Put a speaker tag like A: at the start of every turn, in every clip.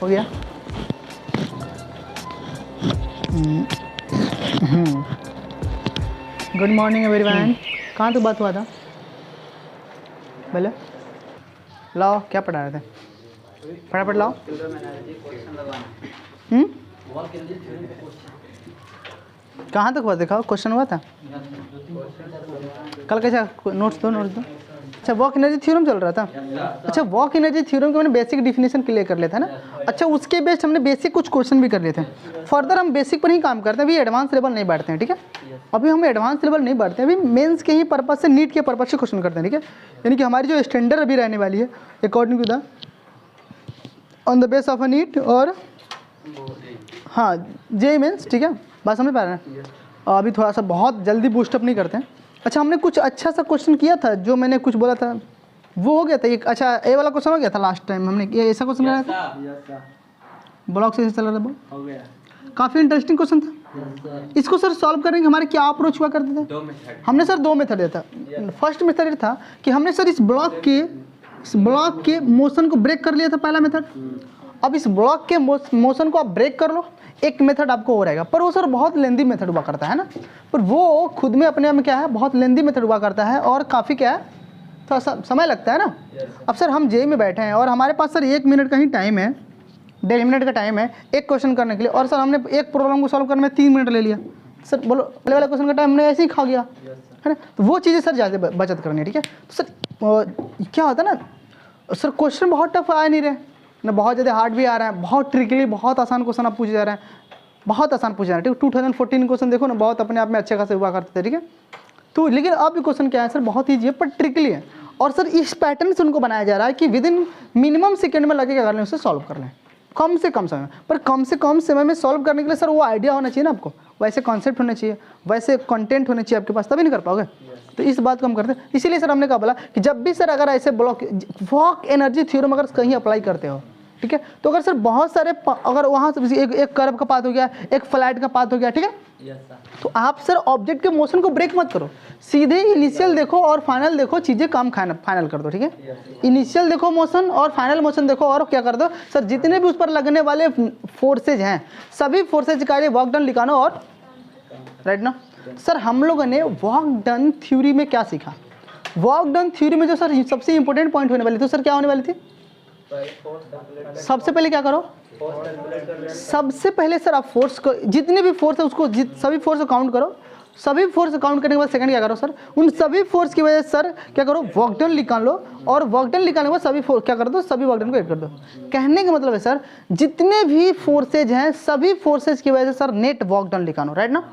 A: हो गया। Good morning everyone. कहाँ तो बात हुआ था? बोले लाओ, क्या पढ़ा रहे थे? फटाफट लाओ। कहाँ तक हुआ दिखाओ, क्वेश्चन हुआ था कल? कैसा नोट्स दो, नोट्स दो। अच्छा, वॉक एनर्जी थ्योरम चल रहा था। अच्छा, वॉक एनर्जी थ्योरम का मैंने बेसिक डिफिनेशन क्लियर कर लिया था ना। अच्छा, उसके बेस्ड हमने बेसिक कुछ क्वेश्चन भी कर लिए थे। फर्दर हम बेसिक पर ही काम करते हैं, अभी एडवांस लेवल नहीं बढ़ते हैं, ठीक है? अभी हम एडवांस लेवल नहीं बढ़ते हैं, अभी मेंस के ही पर्पज से, नीट के पर्पज से क्वेश्चन करते हैं, ठीक है? यानी कि हमारी जो स्टैंडर्ड अभी रहने वाली है according to the on the base of a NEET और हाँ जे मेंस, ठीक है? बात समझ पा रहे हैं? अभी थोड़ा सा बहुत जल्दी बूस्टअप नहीं करते हैं। अच्छा, हमने कुछ अच्छा सा क्वेश्चन किया था, जो मैंने कुछ बोला था वो हो गया था एक। अच्छा, ए वाला क्वेश्चन हो गया था लास्ट टाइम हमने, ये ऐसा क्वेश्चन कराया था ब्लॉक से चल रहा था, हो गया। काफ़ी इंटरेस्टिंग क्वेश्चन था। इसको सर सॉल्व करने के हमारे क्या अप्रोच हुआ करते थे? हमने सर दो मेथड दिया था। फर्स्ट मेथड ये था कि हमने सर इस ब्लॉक के मोशन को ब्रेक कर लिया था, पहला मेथड। अब इस ब्लॉक के मोशन को आप ब्रेक कर लो, एक मेथड आपको हो रहेगा, पर वो सर बहुत लेंदी मेथड हुआ करता है ना। पर वो खुद में अपने में क्या है, बहुत लेंदी मेथड हुआ करता है और काफ़ी क्या है, थोड़ा सा समय लगता है ना। अब सर हम जे में बैठे हैं और हमारे पास सर 1 मिनट का ही टाइम है, 1.5 मिनट का टाइम है एक क्वेश्चन करने के लिए, और सर हमने एक प्रॉब्लम को सॉल्व करने में 3 मिनट ले लिया। सर बोलो, पहले वाला क्वेश्चन का टाइम हमने ऐसे ही खा गया, है ना? तो वो चीज़ें सर ज़्यादा बचत करनी है, ठीक है? तो सर क्या होता है ना, सर क्वेश्चन बहुत टफ आ नहीं रहे ना, बहुत ज़्यादा हार्ड भी आ रहा है, बहुत ट्रिकली, बहुत आसान क्वेश्चन आप पूछे जा रहे हैं, बहुत आसान पूछे जा रहे हैं, ठीक है? 2014 क्वेश्चन देखो ना, बहुत अपने आप में अच्छे खासे हुआ करते थे, ठीक है? तो लेकिन अब भी क्वेश्चन क्या है सर, बहुत ईजी है पर ट्रिकली है, और सर इस पैटर्न से उनको बनाया जा रहा है कि विद इन मिनिमम सेकेंड में लगे अगर उसे सॉल्व कर लें, कम से कम समय में। पर कम से कम समय में सॉल्व करने के लिए सर वो आइडिया होना चाहिए ना आपको, वैसे कॉन्सेप्ट होना चाहिए, वैसे कंटेंट होना चाहिए आपके पास, तभी नहीं कर पाओगे। तो इस बात को हम करते हैं, इसीलिए सर हमने कहा बोला कि जब भी सर अगर ऐसे ब्लॉक वॉक एनर्जी थ्योरम अगर कहीं अप्लाई करते हो, ठीक है, तो अगर सर बहुत सारे अगर वहाँ से एक कर्व का पाथ हो गया, एक फ्लैट का पाथ हो गया, ठीक है, तो आप सर ऑब्जेक्ट के मोशन को ब्रेक मत करो, सीधे इनिशियल देखो और फाइनल देखो, चीज़ें काम फाइनल कर दो, ठीक है? इनिशियल देखो मोशन और फाइनल मोशन देखो, और क्या कर दो सर, जितने भी उस पर लगने वाले फोर्सेज हैं सभी फोर्सेज का वर्क डन निकालो, और राइट ना। सर हम लोगों ने वर्क डन थ्योरी में क्या सीखा? वर्क डन थ्योरी में जो सर सबसे इंपॉर्टेंट पॉइंट होने वाली थी, तो सर क्या होने वाली थी? सबसे पहले क्या करो, सबसे पहले सर आप फोर्स को, जितने भी फोर्स है उसको सभी फोर्स को काउंट करो, सभी फोर्स काउंट करने के बाद सेकंड क्या करो सर, उन सभी फोर्स की वजह से सर क्या करो, वर्क डन निकाल लो, और वर्क डन निकालने के बाद सभी फोर्स क्या कर दो, सभी वर्क डन को ऐड कर दो। कहने का मतलब है सर, जितने भी फोर्सेज हैं सभी फोर्सेज की वजह से सर नेट वर्क डन निकालो, राइट ना।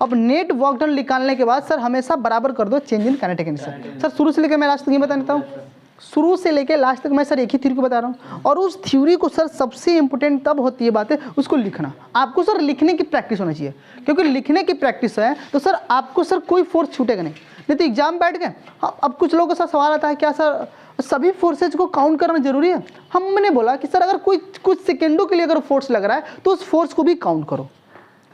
A: अब नेट वर्क डन निकालने के बाद सर हमेशा बराबर कर दो change in kinetic energy. Sir शुरू से लेकर मैं लास्ट तक ये बता देता हूँ, शुरू से लेकर लास्ट तक मैं सर एक ही थ्योरी को बता रहा हूँ, और उस थ्योरी को सर सबसे इंपॉर्टेंट तब होती है बातें उसको लिखना। आपको सर लिखने की प्रैक्टिस होना चाहिए, क्योंकि लिखने की प्रैक्टिस है तो सर आपको सर कोई फोर्स छूटेगा नहीं तो एग्जाम बैठ गए। हाँ, अब कुछ लोगों के साथ सवाल आता है क्या सर सभी फोर्सेज को काउंट करना जरूरी है? हमने बोला कि सर अगर कोई कुछ सेकेंडों के लिए अगर फोर्स लग रहा है तो उस फोर्स को भी काउंट करो।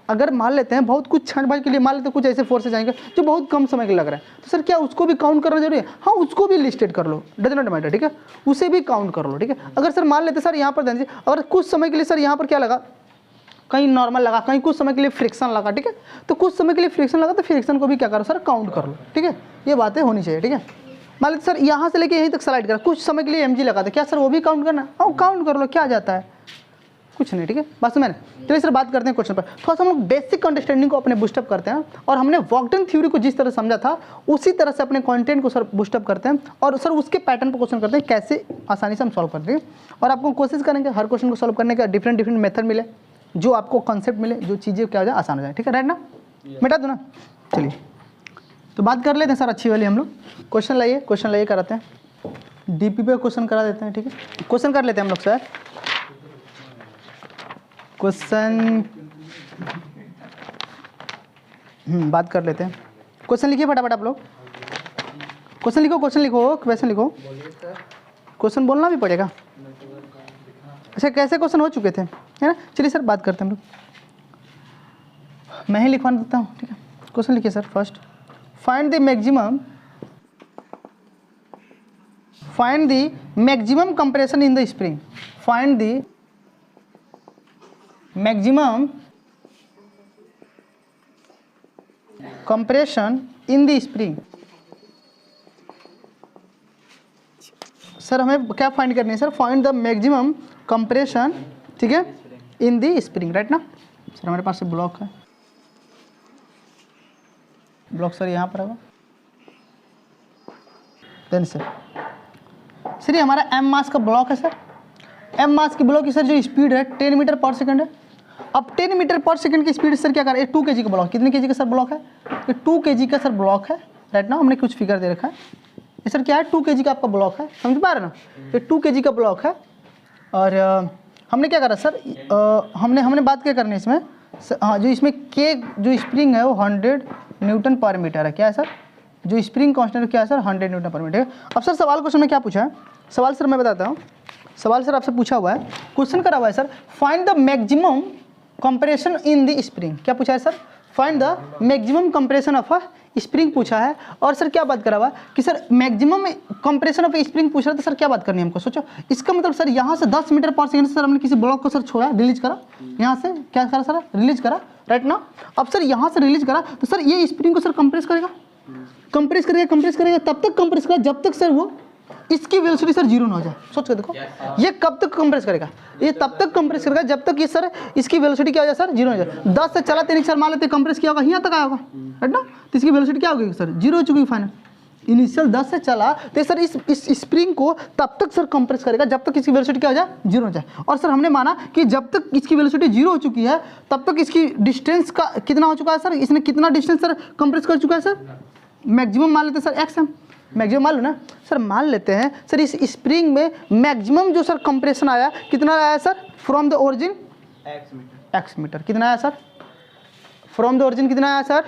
A: अगर मान लेते हैं बहुत कुछ क्षण भर के लिए मान लेते हैं कुछ ऐसे फोर्सेज आएंगे जो बहुत कम समय के लग रहा है, तो सर क्या उसको भी काउंट करना जरूरी है? हाँ, उसको भी लिस्टेड कर लो, डज नॉट मैटर, ठीक है, उसे भी काउंट कर लो, ठीक है। अगर सर मान लेते सर यहाँ पर ध्यान दीजिए, अगर कुछ समय के लिए सर यहाँ पर क्या लगा, कहीं नॉर्मल लगा, कहीं कुछ समय के लिए फ्रिक्शन लगा, ठीक है, तो कुछ समय के लिए फ्रिक्शन लगा तो फ्रिक्शन को भी क्या करो सर, काउंट कर लो, ठीक है। ये बातें होनी चाहिए, ठीक है। मान लेते सर यहाँ से लेके यहीं तक स्लाइड करा, कुछ समय के लिए mg लगा था, क्या सर वो भी काउंट करना? हाँ, काउंट कर लो, क्या जाता है, कुछ नहीं, ठीक है। बस मैंने चलिए सर बात करते हैं क्वेश्चन पर, थोड़ा सा हम लोग बेसिक अंडरस्टैंडिंग को अपने बूस्टअप करते हैं, और हमने वर्क डन थ्योरी को जिस तरह समझा था उसी तरह से अपने कंटेंट को सर बूस्टअप करते हैं, और सर उसके पैटर्न पर क्वेश्चन करते हैं कैसे आसानी से हम सॉल्व करते हैं। और आपको कोशिश करेंगे हर क्वेश्चन को सॉल्व करने का डिफरेंट मेथड मिले, जो आपको कॉन्सेप्ट मिले, जो चीज़ें क्या हो जाए आसान हो जाए, ठीक है, राइट ना। मिटा दो ना। चलिए तो बात कर लेते हैं सर अच्छी वाली, हम लोग क्वेश्चन लाइए कराते हैं, डीपी पे क्वेश्चन करा देते हैं, ठीक है। क्वेश्चन कर लेते हैं हम लोग सर, क्वेश्चन बात कर लेते हैं। क्वेश्चन लिखिए फटाफट आप लोग, क्वेश्चन लिखो, क्वेश्चन बोलना भी पड़ेगा। अच्छा, कैसे क्वेश्चन हो चुके थे, है ना। चलिए सर बात करते हैं हम लोग, मैं ही लिखवा देता हूँ, ठीक है। क्वेश्चन लिखिए sir, first find the maximum compression in the spring, find the maximum compression in the spring. Sir हमें क्या फाइंड करनी है sir? Find the maximum compression, ठीक है, इन द स्प्रिंग, राइट ना। सर हमारे पास ब्लॉक है, ब्लॉक सर यहाँ पर होगा। देन सर ये हमारा एम मास का ब्लॉक है सर। एम मास की ब्लॉक की सर जो स्पीड है 10 मीटर पर सेकंड है। अब 10 मीटर पर सेकंड की स्पीड सर क्या कर रहा है? 2 kg का ब्लॉक, कितने kg का सर ब्लॉक है? ये 2 kg का सर ब्लॉक है, राइट ना। हमने कुछ फिगर दे रखा है, ये सर क्या है? 2 kg का आपका ब्लॉक है, समझ पा रहे ना। ये 2 kg का ब्लॉक है और हमने क्या करा सर? हमने बात क्या करनी है इसमें? हाँ, जो इसमें के जो स्प्रिंग है वो 100 न्यूटन पर मीटर है। क्या है सर? जो स्प्रिंग कांस्टेंट क्या है सर? 100 newton per metre. अब सर सवाल क्वेश्चन में क्या पूछा है? सवाल सर मैं बताता हूँ। सवाल सर आपसे पूछा हुआ है, क्वेश्चन करा हुआ है sir, find the maximum compression in the spring. क्या पूछा है sir? Find the maximum compression of a spring पूछा है। और सर क्या बात करा हुआ कि sir maximum compression of spring पूछ रहा है, तो सर क्या बात करनी है हमको? सोचो, इसका मतलब सर यहाँ से 10 मीटर पर सेकंड से सर हमने किसी ब्लॉक को सर छोड़ा, रिलीज करा, यहाँ से क्या करा सर? रिलीज करा, राइट ना। अब सर यहाँ से रिलीज करा तो सर ये स्प्रिंग को सर कंप्रेस करेगा, कंप्रेस करेगा तब तक कंप्रेस करेगा जब तक सर वो इसकी वेलोसिटी सर जीरो ना हो जाए। सोच के देखो, ये कब तक कंप्रेस करेगा? ये तब तक कंप्रेस करेगा जब तक ये सर इसकी वेलोसिटी क्या हो जाए सर? जीरो हो जाए। 10 से चला तेरी सर मान लेते कंप्रेस किया होगा, यहाँ तक आया होगा, राइट ना। तो इसकी वेलोसिटी क्या होगी सर? जीरो हो चुकी फाइनल। इनिशियल 10 से चला तो सर इस स्प्रिंग को तब तक सर कंप्रेस करेगा जब तक इसकी वेलोसिटी क्या हो जाए? जीरो हो जाए। और सर हमने माना कि जब तक इसकी वेलोसिटी जीरो हो चुकी है तब तक इसकी डिस्टेंस का कितना हो चुका है सर? इसने कितना डिस्टेंस सर कंप्रेस कर चुका है सर? मैक्सिमम मान लेते हैं सर एक्स, मैक्सिमम मान लो ना सर। मान लेते हैं सर इस स्प्रिंग में मैक्सिमम जो सर कंप्रेशन आया कितना आया sir? From the origin x metre. कितना आया सर? फ्रॉम द ओरिजिन कितना आया सर?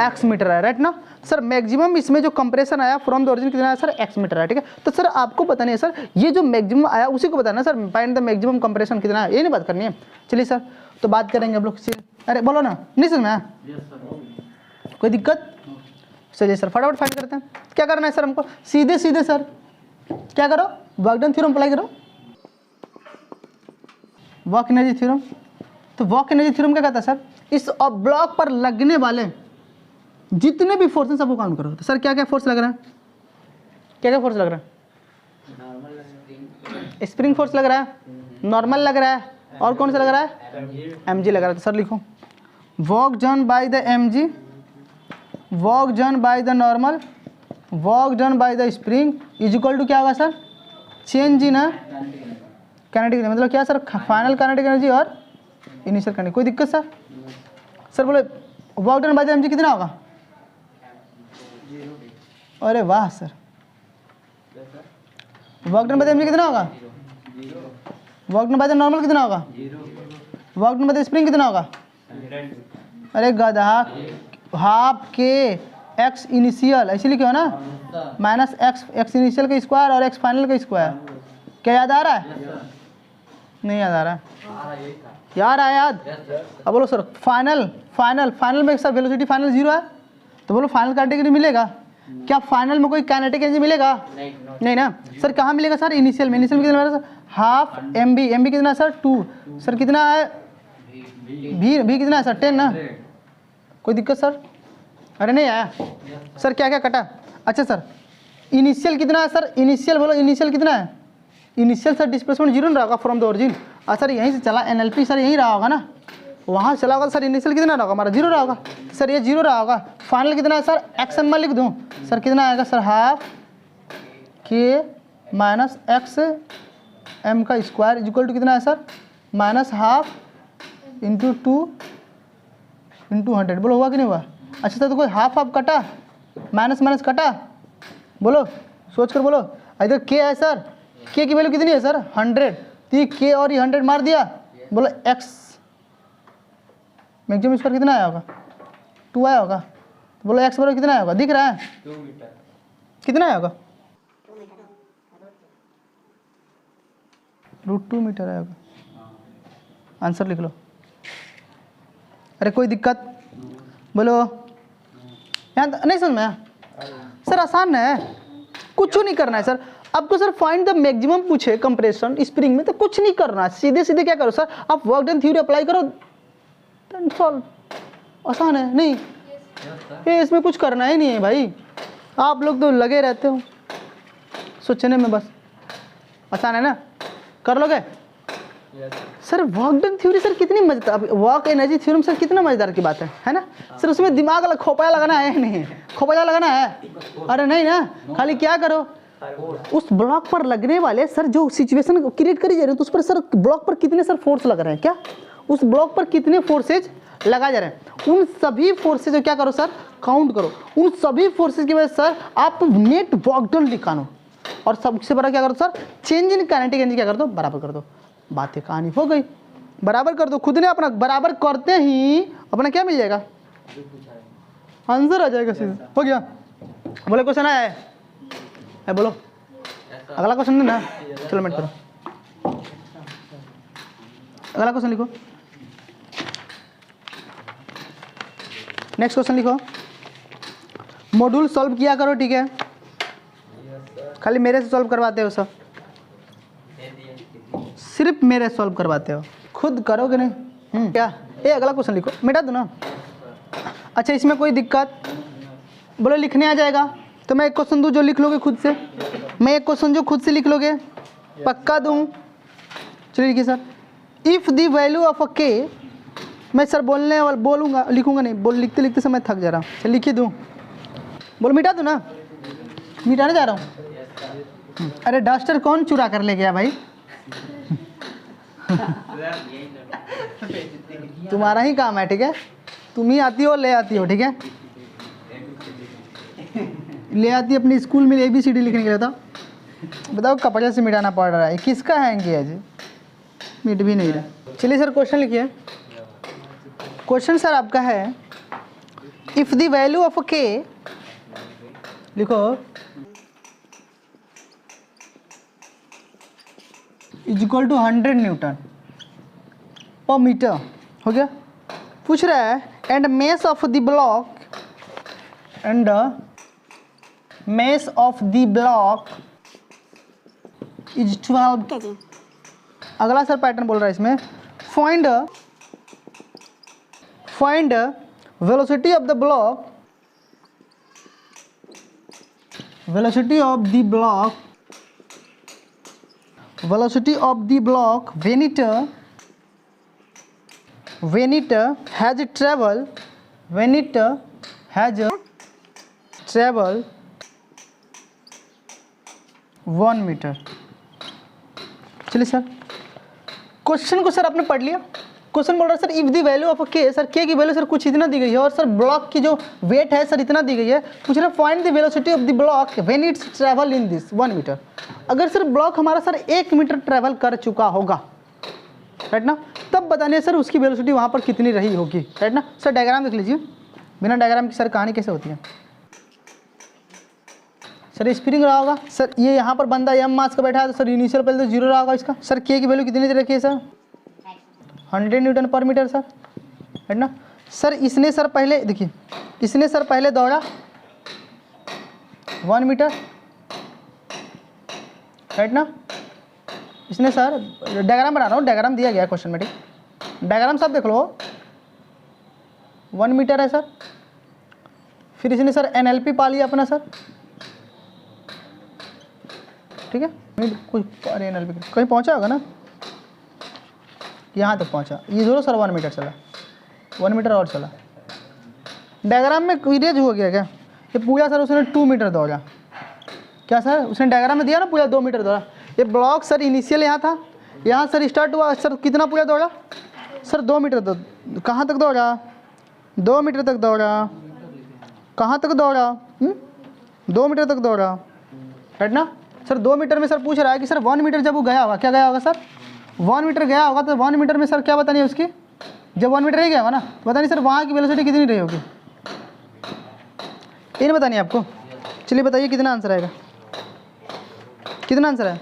A: एक्स मीटर आया, राइट ना सर। मैक्सिमम इसमें जो कंप्रेशन आया फ्रॉम द ओरिजिन कितना आया सर? एक्स मीटर आया, ठीक है। तो सर आपको पता नहीं है सर, ये जो मैक्सिमम आया उसी को बताना sir. Find the maximum compression कितना है, ये नहीं बात करनी है। चलिए सर तो बात करेंगे हम लोग। अरे बोलो ना, नहीं समझ में आया? कोई दिक्कत? चलिए सर फटाफट फाइंड करते हैं। क्या करना है सर हमको? सीधे सीधे सर क्या करो? वर्क डन थ्योरम अप्लाई करो, वर्क एनर्जी थ्योरम। तो वर्क एनर्जी थ्योरम क्या कहता है सर? इस ब्लॉक पर लगने वाले जितने भी फोर्स हैं सबको काउंट करो। तो सर क्या क्या फोर्स लग रहा है? क्या क्या फोर्स लग रहा है? स्प्रिंग फोर्स लग रहा है, नॉर्मल लग रहा है, और कौन सा लग रहा है? mg लग रहा है। तो सर लिखो work done by the mg, work done by the normal, work done by the spring is equal to क्या होगा sir? Change in kinetic energy. मतलब क्या सर? फाइनल काइनेटिक एनर्जी और इनिशियल काइनेटिक। कोई दिक्कत सर? सर बोले work done by the mg कितना होगा? अरे वाह sir, work done by the mg कितना होगा? Work done by the normal कितना होगा? Work done by the spring कितना होगा? अरे गधा, हाफ के एक्स इनिशियल ऐसे लिखे हो ना, माइनस एक्स इनिशियल का स्क्वायर और एक्स फाइनल का स्क्वायर। क्या याद आ रहा है? नहीं याद आ रहा है यार? आया याद? अब बोलो सर फाइनल में सर वेलोसिटी फाइनल जीरो है, तो बोलो फाइनल काइनेटिक एनर्जी मिलेगा क्या? फाइनल में कोई काइनेटिक एनर्जी मिलेगा? नहीं ना सर। कहाँ मिलेगा सर? इनिशियल में। इनिशियल में कितना मिलेगा सर? हाफ mb कितना है सर? 2 सर। कितना है भी कितना है सर? 10 ना। कोई दिक्कत सर? अरे नहीं आया सर। क्या क्या कटा? अच्छा सर इनिशियल कितना है सर? इनिशियल बोलो, इनिशियल कितना है? इनिशियल सर डिस्प्लेसमेंट जीरो रहा होगा फ्रॉम द ओरिजिन। सर यहीं से चला एनएलपी सर यहीं रहा होगा ना, वहाँ चला होगा सर। इनिशियल कितना रहा होगा हमारा? जीरो रहा होगा सर, ये जीरो रहा होगा। फाइनल कितना है सर? एक्स एम लिख दूँ सर, कितना आएगा सर? हाफ के माइनस एक्स एम का स्क्वायर इज इक्वल टू कितना है sir? Minus half into 2 into 100। बोलो हुआ कि नहीं हुआ? अच्छा सर तो कोई हाफ कटा, माइनस माइनस कटा? बोलो सोच कर बोलो। इधर के है सर, के की वैल्यू कितनी है सर? 100। तो ये के और ये 100 मार दिया। बोलो एक्स मैक्सिमम स्क्वायर कितना आया होगा? 2 आया होगा। तो बोलो एक्स बराबर कितना आया होगा? दिख रहा है? 2 मीटर। कितना आया होगा? √2 मीटर आया होगा। आंसर लिख लो। अरे कोई दिक्कत? बोलो। यहाँ नहीं समझ में आया? सर आसान है, कुछ नहीं करना है सर। आपको सर फाइंड द मैक्सिमम पूछे कंप्रेशन स्प्रिंग में, तो कुछ नहीं करना, सीधे सीधे क्या करो सर, आप वर्क डन थ्योरी अप्लाई करो, सॉल्व। आसान है नहीं? ये इसमें कुछ करना ही नहीं है भाई, आप लोग तो लगे रहते हो सोचने में बस। आसान है ना, कर लोगे? Sir work done theory sir कितनी मजेदार, वर्क एनर्जी थ्योरम सर कितना मजेदार की बात है ना सर? उसमें दिमाग वाला खोपड़ा लगाना है नहीं? खोपड़ा लगाना है? अरे नहीं ना, खाली क्या करो, उस ब्लॉक पर लगने वाले सर जो सिचुएशन क्रिएट करी जा रही है, तो उस पर सर ब्लॉक पर कितने सर फोर्स लग रहे हैं, क्या उस ब्लॉक पर कितने फोर्सेज लगाए जा रहे हैं, उन सभी फोर्सेज को क्या करो सर, काउंट करो। उन सभी फोर्सेज की वजह से सर आप नेट वर्क डन निकालो, और सबसे बड़ा क्या करो sir, change in kinetic energy क्या कर दो, बराबर कर दो। बातें कहानी हो गई, बराबर कर दो। खुद ने अपना बराबर करते ही अपना क्या मिल जाएगा, आंसर आ जाएगा सीधे, हो गया। बोले क्वेश्चन आया है बोलो, अगला क्वेश्चन ना, चलो मिनट करो, अगला क्वेश्चन लिखो, नेक्स्ट क्वेश्चन लिखो। मॉड्यूल सॉल्व किया करो, ठीक है, खाली मेरे से सॉल्व करवाते हो सब, सिर्फ मेरे सॉल्व करवाते हो, खुद करोगे नहीं। क्या ये अगला क्वेश्चन लिखो, मिटा दो ना। अच्छा इसमें कोई दिक्कत, बोलो लिखने आ जाएगा तो मैं एक क्वेश्चन दूँ जो लिख लोगे खुद से, मैं एक क्वेश्चन जो खुद से लिख लोगे, पक्का दूँ? चलिए लिखिए sir, if the value of a के, मैं सर बोलूँगा, लिखूँगा नहीं, लिखते लिखते समय थक जा रहा हूँ, चल लिखिए दूँ, बोलो मिटा दूँ ना, मिटाने जा रहा हूँ। अरे डस्टर कौन चुरा कर ले गया भाई? तुम्हारा ही काम है, ठीक है, तुम ही आती हो ले आती हो, ठीक है, ले आती अपने स्कूल में ABCD लिखने के लिए। था बताओ कपड़े से मिटाना पड़ रहा है, किसका हैंगी है जी, मिट भी नहीं रहा। चलिए सर क्वेश्चन लिखिए, क्वेश्चन सर आपका है, if the value of K, लिखो, is equal to 100 newton per metre, हो गया। पूछ रहा है and mass of the block, and mass of the block is 12 kg। अगला सर पैटर्न बोल रहा है इसमें, find velocity of the block, velocity of the block when it has travel 1 metre. चलिए सर क्वेश्चन को सर आपने पढ़ लिया। क्वेश्चन बोल रहा है sir if the value of के, सर के की वैल्यू सर कुछ इतना दी गई है, और सर ब्लॉक की जो वेट है सर इतना दी गई है। पूछ रहा है find the velocity of the block when it's travel in this 1 metre. अगर सर ब्लॉक हमारा सर 1 मीटर ट्रैवल कर चुका होगा, राइट ना, तब बताने सर उसकी वेलोसिटी वहाँ पर कितनी रही होगी, राइट ना। सर डायग्राम देख लीजिए, बिना डायग्राम की सर कहानी कैसे होती है। सर स्प्रिंग रहा होगा सर, ये यहाँ पर बंदा एम मास का बैठा है, तो सर इनिशियल पहले तो 0 रहा होगा इसका। सर के की वैल्यू कितनी दे रखी है sir, 100 newton per metre sir, है ना। सर इसने सर पहले देखिए, इसने सर पहले दौड़ा 1 मीटर, राइट ना। इसने सर डायग्राम बना रहा हूँ, डायग्राम दिया गया क्वेश्चन में, ठीक। डायग्राम सब देख लो, 1 मीटर है सर। फिर इसने सर NLP पा लिया अपना सर, ठीक है। कुछ अरे NLP कहीं पहुँचा होगा ना, यहाँ तक पहुँचा, ये जरूर सर 1 मीटर चला, 1 मीटर और चला। डायग्राम में इरेज हो गया क्या, ये पूरा सर उसने 2 मीटर दौड़ा, क्या सर उसने डायग्राम में दिया ना, पूरा 2 मीटर दौड़ा। ये ब्लॉक सर इनिशियल यहाँ था, यहाँ सर स्टार्ट हुआ, सर कितना पूरा दौड़ा सर 2 मीटर, कहाँ तक दौड़ा, 2 मीटर तक दौड़ा, कहाँ तक दौड़ा 2 मीटर तक दौड़ा, राइट ना। सर 2 मीटर में सर पूछ रहा है कि सर 1 मीटर जब वो गया होगा, क्या गया होगा सर, 1 मीटर गया होगा, तो 1 मीटर में सर क्या बतानी है उसकी, जब 1 मीटर ही गया होगा ना, बतानी सर वहाँ की वेलोसिटी कितनी रही होगी, ये नहीं बतानी आपको। चलिए बताइए कितना आंसर आएगा, कितना आंसर है।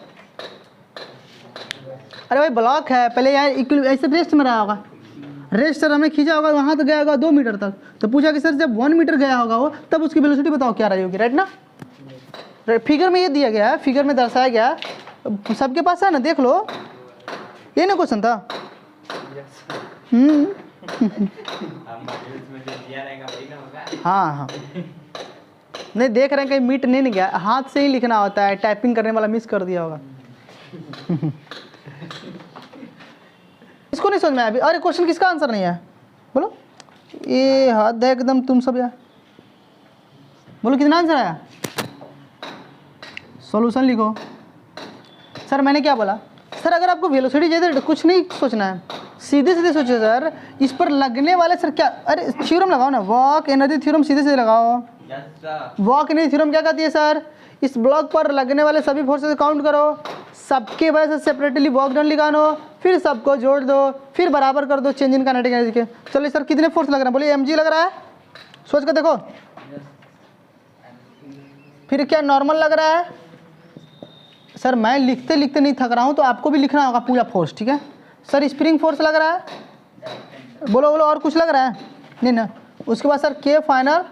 A: अरे भाई ब्लॉक है, पहले यहाँ ऐसे रेस्ट में रहा होगा, रेस्ट सर हमने खींचा होगा, वहाँ तो गया होगा 2 मीटर तक, तो पूछा कि सर जब 1 मीटर गया होगा वो, तब उसकी वेलोसिटी बताओ क्या रही होगी, राइट ना, फिगर में ये दिया गया है, फिगर में दर्शाया गया है, सबके पास है ना, देख लो, ये ना क्वेश्चन था। हाँ हाँ, नहीं देख रहे हैं कहीं मीट नहीं गया, हाथ से ही लिखना होता है, टाइपिंग करने वाला मिस कर दिया होगा। इसको नहीं समझ में आया अभी? अरे क्वेश्चन किसका आंसर नहीं है बोलो? ये हद है एकदम तुम सब यार। बोलो कितना आंसर आया? सॉल्यूशन लिखो। सर मैंने क्या बोला? सर अगर आपको वेलोसिटी चाहिए तो कुछ नहीं सोचना है, सीधे सीधे सोचिए सर, इस पर लगने वाले सर क्या, अरे थ्योरम लगाओ ना, वर्क एनर्जी थ्योरम सीधे सीधे लगाओ। वर्क एनर्जी थ्योरम क्या कहती है सर? इस ब्लॉक पर लगने वाले सभी फोर्सेस काउंट करो, सबके वजह से सेपरेटली वर्क डन निकालो, फिर सबको जोड़ दो, फिर बराबर कर दो चेंज इन काइनेटिक एनर्जी के। चलिए सर कितने फोर्स लग रहे हैं? बोलिए mg लग रहा है, सोच कर देखो। फिर क्या नॉर्मल लग रहा है? सर मैं लिखते लिखते नहीं थक रहा हूँ, तो आपको भी लिखना होगा पूरा फोर्स, ठीक है? सर स्प्रिंग फोर्स लग रहा है, बोलो बोलो, और कुछ लग रहा है? नहीं ना। उसके बाद सर के फाइनल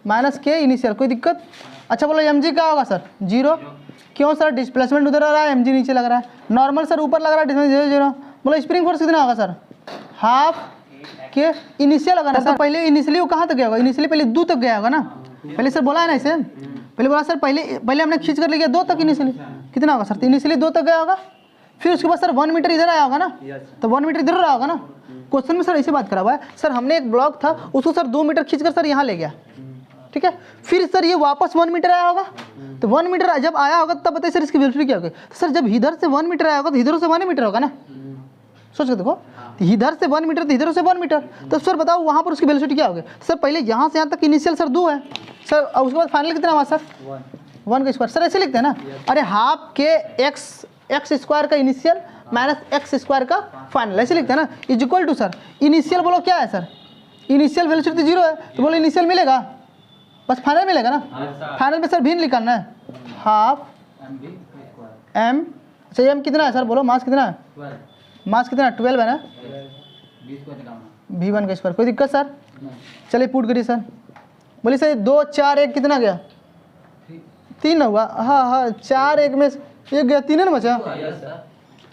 A: माइनस के इनिशियल, कोई दिक्कत? अच्छा बोलो mg क्या होगा सर? 0। क्यों सर? डिस्प्लेसमेंट उधर आ रहा है, mg नीचे लग रहा है। नॉर्मल सर ऊपर लग रहा है, डिस्प्लेसमेंट 0 0। बोलो स्प्रिंग फोर्स कितना होगा सर? हाफ के इनिशियल होगा ना सर। पहले इनिशियली वो कहाँ तक गया होगा? इनिशियली पहले 2 तक गया होगा ना, पहले सर बोला है ना इसे, पहले बोला सर, पहले हमने खींच कर ले गया 2 तक इनिशियली, कितना होगा सर? इनिशियली 2 तक गया होगा, फिर उसके बाद सर 1 मीटर इधर आया होगा ना, तो 1 मीटर इधर रहा होगा ना। क्वेश्चन में सर ऐसे बात करा हुआ है सर, हमने एक ब्लॉक था उसको सर 2 मीटर खींच कर सर यहाँ ले गया, ठीक है? फिर सर ये वापस 1 मीटर आया होगा, तो 1 मीटर जब आया होगा तब बताइए सर इसकी वेलोसिटी क्या होगी? सर जब इधर से 1 मीटर आया होगा तो इधर से 1 मीटर होगा ना, सोच के देखो, इधर से 1 मीटर तो इधर से 1 मीटर, तो सर बताओ वहाँ पर उसकी वेलोसिटी क्या होगी? सर पहले यहाँ से यहाँ तक इनिशियल सर 2 है सर, और उसके बाद फाइनल कितना हुआ सर? 1 का स्क्वायर। सर ऐसे लिखते हैं ना, अरे हाफ के एक्स स्क्वायर का इनिशियल माइनस एक्स स्क्वायर का फाइनल, ऐसे लिखते हैं ना, is equal to sir initial, बोलो क्या है सर? इनिशियल वेलोसिटी 0 है, तो बोलो इनिशियल मिलेगा, बस फाइनल मिलेगा ना। फाइनल में सर भिन्न निकालना है, हाफ एम। अच्छा एम कितना है सर? बोलो मास कितना है? मास कितना? 12 है ना, v1 का स्क्वायर, कोई दिक्कत सर? चलिए पुट करिए सर। बोलिए सर 2 4 1 कितना गया? 3 हुआ, हाँ हाँ, 4 1 में 1 गया, 3 है ना बचा।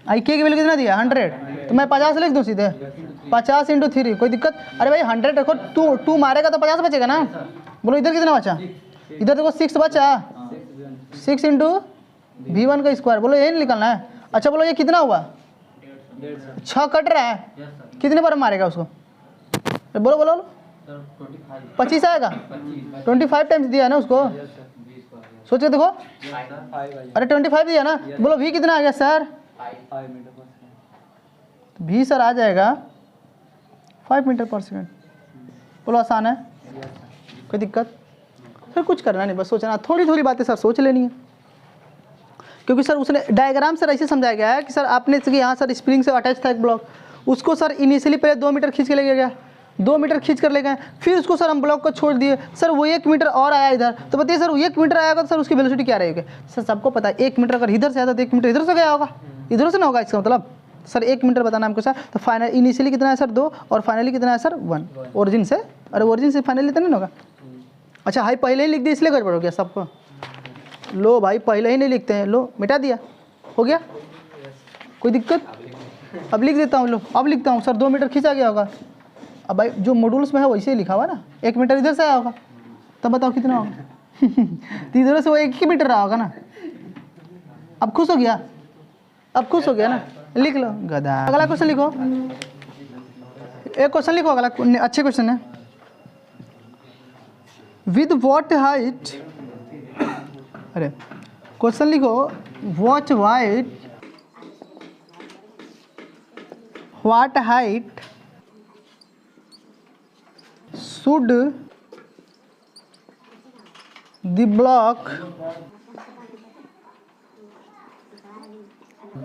A: आई के वैल्यू कितना दिया? 100, तो मैं 50 लिख दूँ सीधे, 50 × 3, कोई दिक्कत? अरे भाई 100 रखो, टू मारेगा तो 50 बचेगा ना। बोलो इधर कितना बचा? इधर देखो 6 बचा, 6 × v1 का स्क्वायर, बोलो यही निकालना है। अच्छा बोलो ये कितना हुआ? 6 कट रहा है, कितने बार मारेगा उसको? बोलो बोलो 25 आएगा, 25 टाइम्स दिया है ना उसको, सोच के देखो। अरे 25 दिया ना, बोलो v कितना आ गया सर? v सर आ जाएगा 5 मीटर पर सेकेंड। बोलो आसान है, कोई दिक्कत? फिर कुछ करना नहीं, बस सोचना, थोड़ी थोड़ी बातें सर सोच लेनी है, क्योंकि सर उसने डायग्राम सर ऐसे समझाया गया है कि सर आपने यहाँ सर स्प्रिंग से अटैच था एक ब्लॉक, उसको सर इनिशियली पहले 2 मीटर खींच के ले गया, 2 मीटर खींच कर ले गए, फिर उसको सर हम ब्लॉक को छोड़ दिए, सर वो 1 मीटर और आया इधर, तो बताइए सर वो 1 मीटर आएगा तो सर उसकी वेलोसिटी क्या रहेगी? सर सबको पता है 1 मीटर अगर इधर से आया तो 1 मीटर इधर से गया होगा, इधर से ना होगा, इसका मतलब सर 1 मीटर बताना हमको सर। तो फाइनल इनिशियली कितना है सर? 2, और फाइनली कितना है सर? 1 ओरिजिन से। अरे ओरिजिन से फाइनली इतना नहीं होगा। अच्छा हाई पहले ही लिख दिया इसलिए गड़बड़ हो गया सबको। लो भाई पहले ही नहीं लिखते हैं, लो मिटा दिया, हो गया, कोई दिक्कत? अब लिख देता हूँ, लो अब लिखता हूँ सर 2 मीटर खींचा गया होगा। अब भाई जो मॉड्यूल्स में है वैसे ही लिखा हुआ ना, 1 मीटर इधर से आया होगा, तब बताओ कितना होगा? तो इधर से वो 1 ही मीटर रहा होगा ना। अब खुश हो गया? अब खुश हो गया ना, लिख लो गधा। अगला क्वेश्चन लिखो, एक क्वेश्चन लिखो अगला, अच्छे क्वेश्चन है। विद व्हाट हाइट, अरे क्वेश्चन लिखो, what height should the block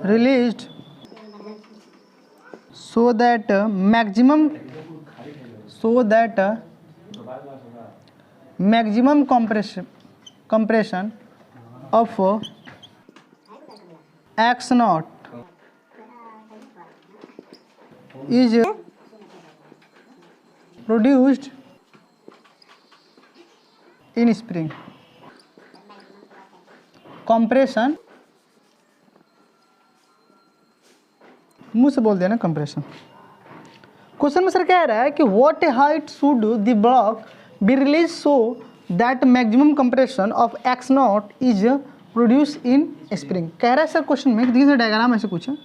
A: released so that maximum compression of x naught is produced in spring? Compression, मुंह से बोल दिया ना कंप्रेशन। क्वेश्चन में सर कह रहा है कि what height should the block be release so that maximum compression of x not is produce in spring. कह रहा है सर क्वेश्चन में, देखिए डायग्राम ऐसे कुछ है,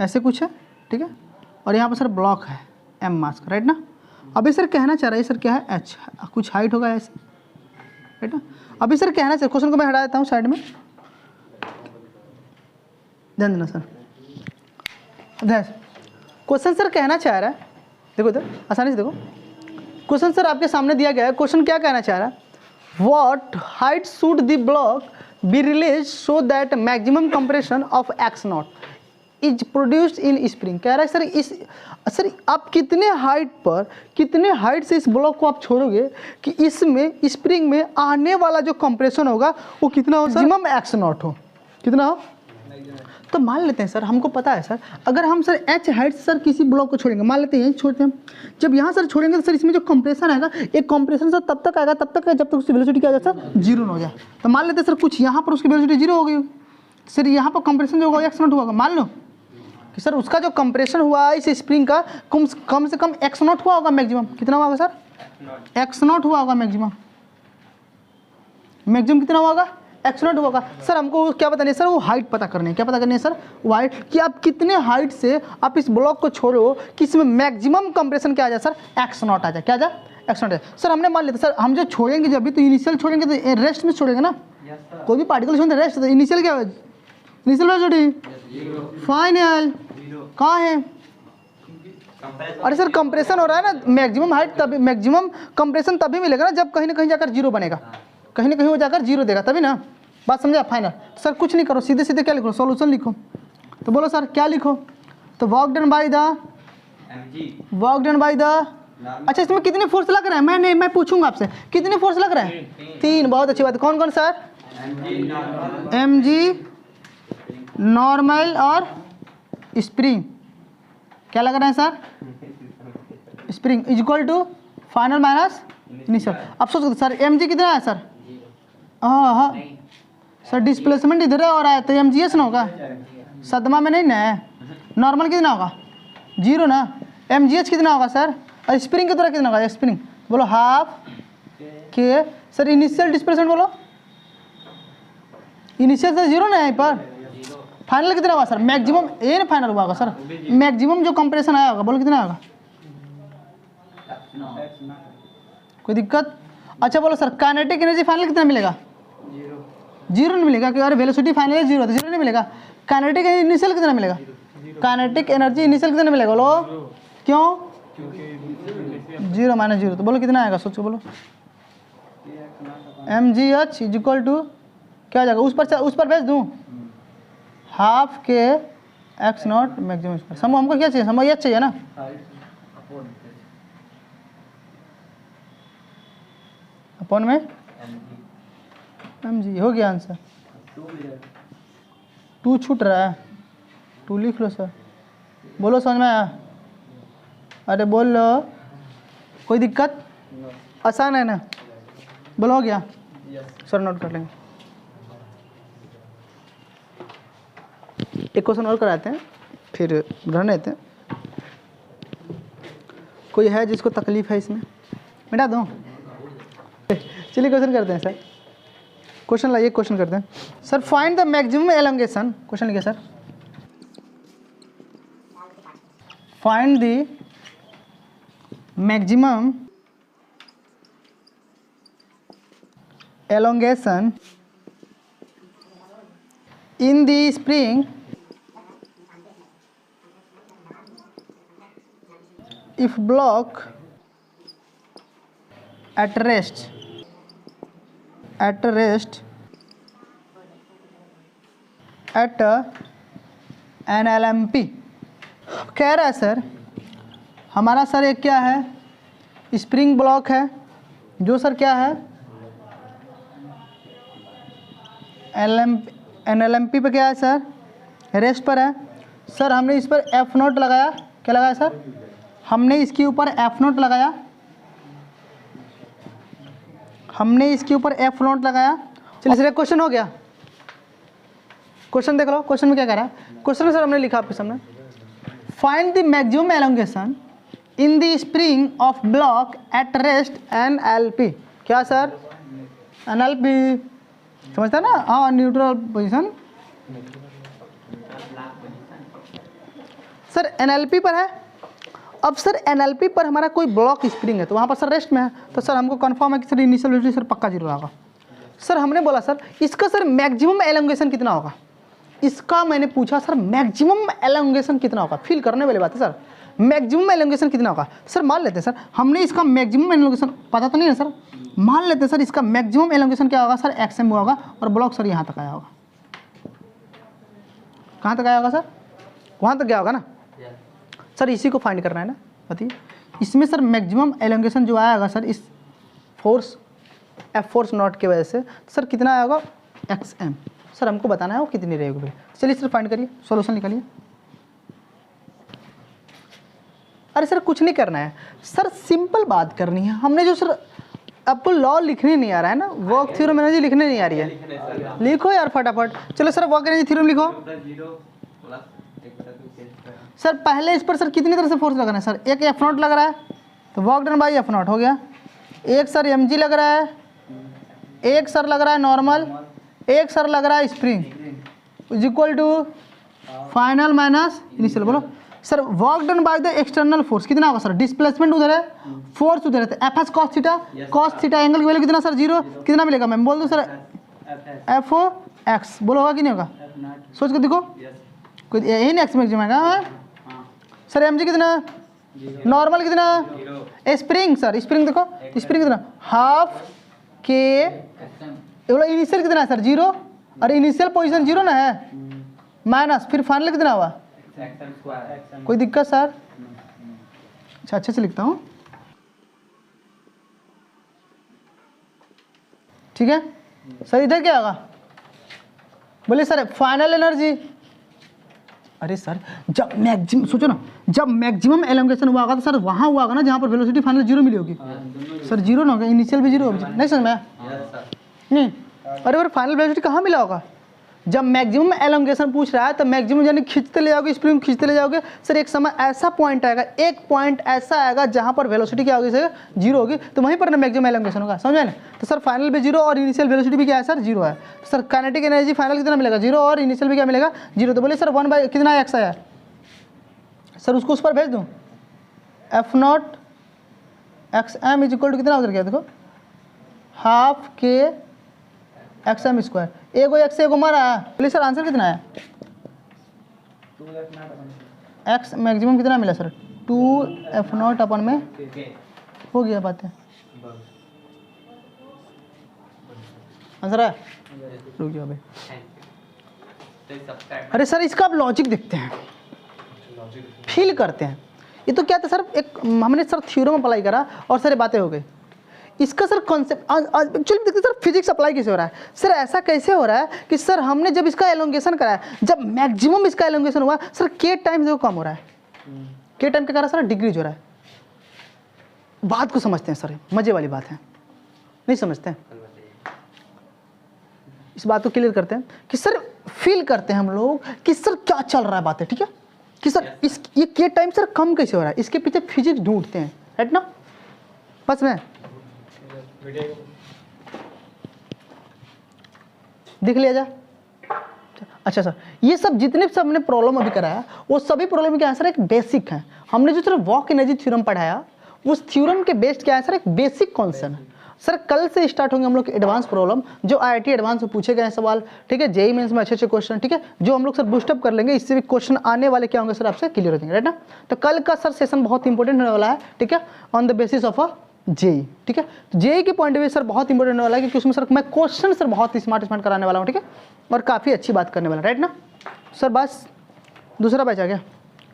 A: ऐसे कुछ है, ठीक है, और यहाँ पर सर ब्लॉक है एम मास का, राइट ना। अभी सर कहना चाह रहा है सर क्या है, एच, कुछ हाइट होगा ऐसे, राइट ना। अभी सर कहना चाहिए, क्वेश्चन को मैं हटा देता हूँ साइड में, ध्यान देना सर। क्वेश्चन सर कहना चाह रहा है, देखो इधर आसानी से देखो, क्वेश्चन सर आपके सामने दिया गया है। क्वेश्चन क्या कहना चाह रहा है, what height should the block be release so that maximum compression of x not is produced in spring. कह रहा है सर इस, सर आप कितने हाइट पर, कितने हाइट से इस ब्लॉक को आप छोड़ोगे कि इसमें स्प्रिंग में आने वाला जो कंप्रेशन होगा वो कितना हो, मैक्सिमम एक्स नॉट हो, कितना हो। तो मान लेते हैं सर, हमको पता है सर, अगर हम सर एच हाइट से सर किसी ब्लॉक को छोड़ेंगे, मान लेते हैं यहीं छोड़ते हैं, जब यहाँ सर छोड़ेंगे तो सर इसमें जो कंप्रेशन आएगा, एक कंप्रेशन सर तब तक आएगा, तब तक जब तक उसकी वेलोसिटी क्या हो जाए सर, जीरो ना हो जाए। तो मान लेते हैं सर कुछ यहाँ पर उसकी वेलोसिटी जीरो हो गई, सर यहाँ पर कंप्रेशन जो होगा एक्स नॉट होगा। मान लो कि सर उसका जो कंप्रेशन हुआ इस स्प्रिंग का कम से कम एक्स नॉट हुआ होगा मैक्सिमम, कितना हुआ होगा सर, एक्स नॉट हुआ होगा मैक्सिमम, मैक्सिमम कितना हुआ होगा, एक्स नॉट होगा। सर हमको क्या बतानी है सर, वो हाइट पता करनी है। क्या पता करनी है सर, वो हाइट, कि आप कितने हाइट से आप इस ब्लॉक को छोड़ो कि इसमें मैक्सिमम कंप्रेशन क्या आ जाए सर, एक्स नॉट आ जाए, क्या आ जाए, एक्स नॉट आ जाए। सर हमने मान लिया सर, हम जो छोड़ेंगे जब भी, तो इनिशियल छोड़ेंगे तो रेस्ट में छोड़ेंगे ना, कोई भी पार्टिकल छोड़ेंगे रेस्ट, तो इनिशियल क्या है, इनिशियल वेलोसिटी फाइनल कहाँ है, अरे सर कंप्रेशन हो रहा है ना, मैक्सिमम हाइट तभी, मैक्सिमम कंप्रेशन तभी मिलेगा ना जब कहीं ना कहीं जाकर जीरो बनेगा, कहीं ना कहीं वो जाकर जीरो देगा, तभी ना। बात समझा, फाइनल। सर कुछ नहीं करो, सीधे सीधे क्या लिखो, सॉल्यूशन लिखो। तो बोलो सर क्या लिखो, तो work done by the, work done by the, अच्छा इसमें कितने फोर्स लग रहा है, मैं पूछूंगा आपसे, कितने फोर्स लग रहा है, 3, बहुत अच्छी बात। कौन कौन सर, एम जी, नॉर्मल और स्प्रिंग। क्या लग रहा है sir, spring is equal to final minus initial. अब सोच सर एम जी कितना है सर, हाँ सर डिस्प्लेसमेंट इधर और आया तो एम जी एस ना होगा, सदमा में नहीं ना है। नॉर्मल कितना होगा, जीरो ना, एम जी एच कितना होगा सर, और स्प्रिंग की तरह कितना होगा, स्प्रिंग बोलो हाफ के, सर इनिशियल डिस्प्लेसमेंट बोलो, इनिशियल से जीरो ना है यहाँ पर, फाइनल कितना होगा सर, मैक्सिमम ये ना फाइनल हुआ होगा सर, मैक्सिमम जो कंप्रेशन आया होगा बोलो कितना होगा, कोई दिक्कत। अच्छा बोलो सर काइनेटिक एनर्जी फाइनल कितना मिलेगा, जीरो नहीं मिलेगा, क्योंकि अरे वेलोसिटी फाइनल है जीरो, तो जीरो नहीं मिलेगा। काइनेटिक इनिशियल कितना मिलेगा, काइनेटिक एनर्जी इनिशियल कितना मिलेगा बोलो, क्यों, जीरो माइनस जीरो, तो बोलो कितना आएगा, सोचो बोलो, M G H is equal to क्या आ जाएगा, उस पर भेज दूँ, half K x not maximum square. समझो हमको क्या चाहिए, समझ ये चाहिए ना, अपॉन में एम जी, हो गया आंसर। 2 छूट रहा है, 2 लिख लो सर, बोलो समझ में आया, अरे बोल लो, कोई दिक्कत, आसान है ना, बोलो हो गया, सर नोट कर लेंगे। एक क्वेश्चन और कराते हैं फिर रहने देते हैं। कोई है जिसको तकलीफ है इसमें, मिटा दूँ, चलिए क्वेश्चन करते हैं सर, क्वेश्चन लाइए, क्वेश्चन करते हैं sir, find the maximum elongation, question लिखिए sir, find the maximum elongation in the spring if block at rest at an LMP। कह रहा है सर हमारा सर एक क्या है, स्प्रिंग ब्लॉक है, जो सर क्या है LMP पे क्या है सर, रेस्ट पर है। सर हमने इस पर F नोट लगाया, क्या लगाया सर, हमने इसके ऊपर F नोट लगाया, हमने इसके ऊपर एफ नॉट लगाया। चलिए सर एक क्वेश्चन हो गया। क्वेश्चन देख लो, क्वेश्चन में क्या कह रहा है। क्वेश्चन में सर हमने लिखा आपके सामने, find the maximum elongation in the spring of block at rest NLP। क्या सर? NLP समझता है ना? हाँ, न्यूट्रल पोजीशन। सर NLP पर है। अब सर NLP पर हमारा कोई ब्लॉक स्प्रिंग है तो वहाँ पर सर रेस्ट में है, तो सर हमको कंफर्म है कि सर इनिशियल वेलोसिटी सर पक्का 0 होगा। सर हमने बोला सर इसका सर मैक्सिमम एलोंगेशन कितना होगा, इसका मैंने पूछा सर मैक्सिमम एलोंगेशन कितना होगा। फील करने वाली बात है सर, मैक्सिमम एलोंगेशन कितना होगा। सर मान लेते हैं सर हमने इसका मैक्सिमम एलोंगेशन पता तो नहीं है सर, मान लेते हैं सर इसका मैक्सिमम एलोंगेशन क्या होगा सर, XM होगा और ब्लॉक सर यहाँ तक आया होगा। कहाँ तक आया होगा सर? वहाँ तक गया होगा ना सर, इसी को फाइंड करना है ना। बताइए इसमें सर मैक्सिमम एलोंगेशन जो आया होगा सर इस फोर्स F फोर्स नॉट की वजह से सर कितना आया होगा, XM। सर हमको बताना है वो कितनी रहेगी। चलिए सर फाइंड करिए, सॉल्यूशन निकालिए। अरे सर कुछ नहीं करना है सर, सिंपल बात करनी है। हमने जो सर आपको लॉ लिखने नहीं आ रहा है ना, वर्क थ्योरम एनर्जी लिखने नहीं आ रही है, लिखो यार फटाफट। चलो सर वर्क एनर्जी थ्योरम लिखो। सर पहले इस पर सर कितनी तरह से फोर्स लगाना है सर, एक F नॉट लग रहा है तो work done by F not हो गया, एक सर mg लग रहा है, एक सर लग रहा है नॉर्मल, एक सर लग रहा है spring, is equal to final minus initial. बोलो sir work done by the external force कितना होगा सर, डिस्प्लेसमेंट उधर है, फोर्स उधर है, तो F S cos theta angle की वैल्यू कितना सर 0, कितना मिलेगा मैम बोल दो सर, एफ ओ एक्स। बोलो होगा कि नहीं होगा, सोच के देखो, कोई यही नहीं एक्स मैक्सिमम है सर। एम जी कितना, नॉर्मल कितना, स्प्रिंग सर स्प्रिंग देखो, स्प्रिंग कितना हाफ के, इनिशियल कितना है सर 0, और इनिशियल पोजीशन 0 ना है, माइनस फिर फाइनल कितना हुआ, कोई दिक्कत सर? अच्छा अच्छे से लिखता हूँ, ठीक है सर। इधर क्या होगा बोलिए सर, फाइनल एनर्जी। अरे सर जब मैक्सिमम सोचो ना, जब मैक्सिमम एलोंगेशन हुआ होगा तो सर वहाँ हुआ होगा ना जहाँ पर वेलोसिटी फाइनल 0 मिली होगी सर, 0 ना होगा, इनिशियल भी 0 होगा। नहीं समझ में नहीं? अरे और फाइनल वेलोसिटी कहाँ मिला होगा, जब मैक्सिमम एलोंगेशन पूछ रहा है तो मैक्सिमम यानी खींचते ले जाओगे, स्प्रिंग खींचते ले जाओगे सर, एक समय ऐसा पॉइंट आएगा, एक पॉइंट ऐसा आएगा जहाँ पर वेलोसिटी क्या होगी सर 0 होगी, तो वहीं पर ना मैक्सिमम एलोंगेशन होगा, समझे ना। तो सर फाइनल भी 0 और इनिशियल वेलोसिटी भी क्या है सर 0 है, तो सर काइनेटिक एनर्जी फाइनल कितना मिलेगा 0 और इनिशियल भी क्या मिलेगा 0। तो बोलिए सर 1 बाई कितना एक्स आया सर, उसको उस पर भेज दूँ, F naught x M is equal to कितना उधर गया देखो, half K x M square, एगो एक्स एगो मारा है। बोलिए सर आंसर कितना है, एक्स मैक्सिमम कितना मिला सर 2F नॉट अपन में, हो गया बात है, आंसर है। रुक जाओ भाई, अरे सर इसका आप लॉजिक देखते हैं, फील करते हैं। ये तो क्या था सर, एक हमने सर थ्योरम अप्लाई करा और सारी बातें हो गई। इसका सर कॉन्सेप्ट एक्चुअली देखते सर फिजिक्स अप्लाई कैसे हो रहा है सर, ऐसा कैसे हो रहा है कि सर हमने जब इसका एलोंगेशन कराया, जब मैक्सिमम इसका एलोंगेशन हुआ सर के टाइम देखो कम हो रहा है, के टाइम के कारण सर डिक्रीज हो रहा है। बात को समझते हैं सर, मजे वाली बात है, नहीं समझते हैं? इस बात को क्लियर करते हैं कि सर फील करते हैं हम लोग कि सर क्या चल रहा है बातें, ठीक है कि सर इस ये के टाइम सर कम कैसे हो रहा है, इसके पीछे फिजिक्स ढूंढते हैं, राइट ना। बस में देख लिया जा। अच्छा सर ये सब जितने सब हमने प्रॉब्लम अभी कराया वो सभी प्रॉब्लम क्या है सर, एक बेसिक है। हमने जो सर वर्क एनर्जी थ्योरम पढ़ाया उस थ्योरम के बेस्ड क्या है सर, एक बेसिक कॉन्सेप्ट है सर। कल से स्टार्ट होंगे हम लोग एडवांस प्रॉब्लम, जो IIT एडवांस में पूछे गए हैं सवाल, ठीक है, जेईई मेंस में अच्छे अच्छे क्वेश्चन, ठीक है, जो हम लोग सर बूस्टअप कर लेंगे, इससे भी क्वेश्चन आने वाले क्या होंगे सर आपसे क्लियर हो जाएंगे, राइट ना। तो कल का सर सेशन बहुत इंपॉर्टेंट होने वाला है, ठीक है, on the basis of a JEE, ठीक है। जेईई के पॉइंट ऑफ व्यू सर बहुत इंपॉर्टेंट होने वाला है, क्योंकि उसमें सर मैं क्वेश्चन सर बहुत स्मार्ट कराने वाला हूँ, ठीक है, और काफ़ी अच्छी बात करने वाला, राइट ना सर। बस दूसरा बैच आ गया,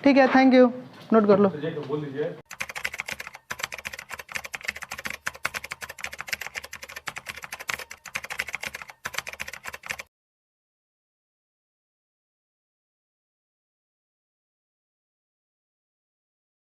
A: ठीक है, थैंक यू, नोट कर लो।